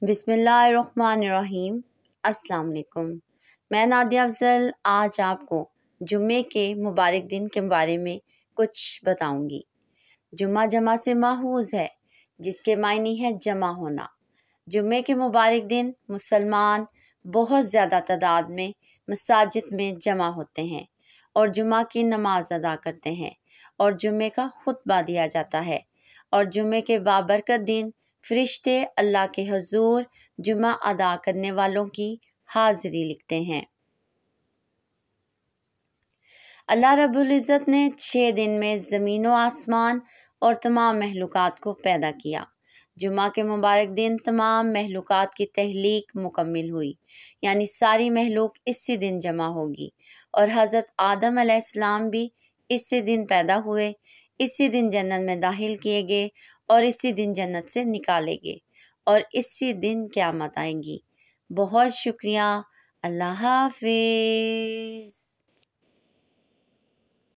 بسم اللہ الرحمن الرحیم۔ السلام علیکم، میں نادیہ افضل آج آپ کو جمعے کے مبارک دن کے بارے میں کچھ بتاؤں گی۔ جمعہ جمع سے ماخوذ ہے، جس کے معنی ہے جمع ہونا۔ جمعے کے مبارک دن مسلمان بہت زیادہ تعداد میں مساجد میں جمع ہوتے ہیں اور جمعہ کی نماز ادا کرتے ہیں اور جمعے کا خطبہ دیا جاتا ہے، اور جمعے کے بابرکت دن فرشتے اللہ کے حضور جمعہ ادا کرنے والوں کی حاضری لکھتے ہیں۔ اللہ رب العزت نے 6 دن میں زمین و آسمان اور تمام مخلوقات کو پیدا کیا۔ جمعہ کے مبارک دن تمام مخلوقات کی تخلیق مکمل ہوئی، یعنی ساری مخلوق اسی دن جمع ہوگی، اور حضرت آدم علیہ السلام بھی اسی دن پیدا ہوئے، اسی دن جنت میں داخل کیے گئے اور اسی دن جنت سے نکالے گئے، اور اسی دن قیامت آئیں گی۔ بہت شکریہ، اللہ حافظ۔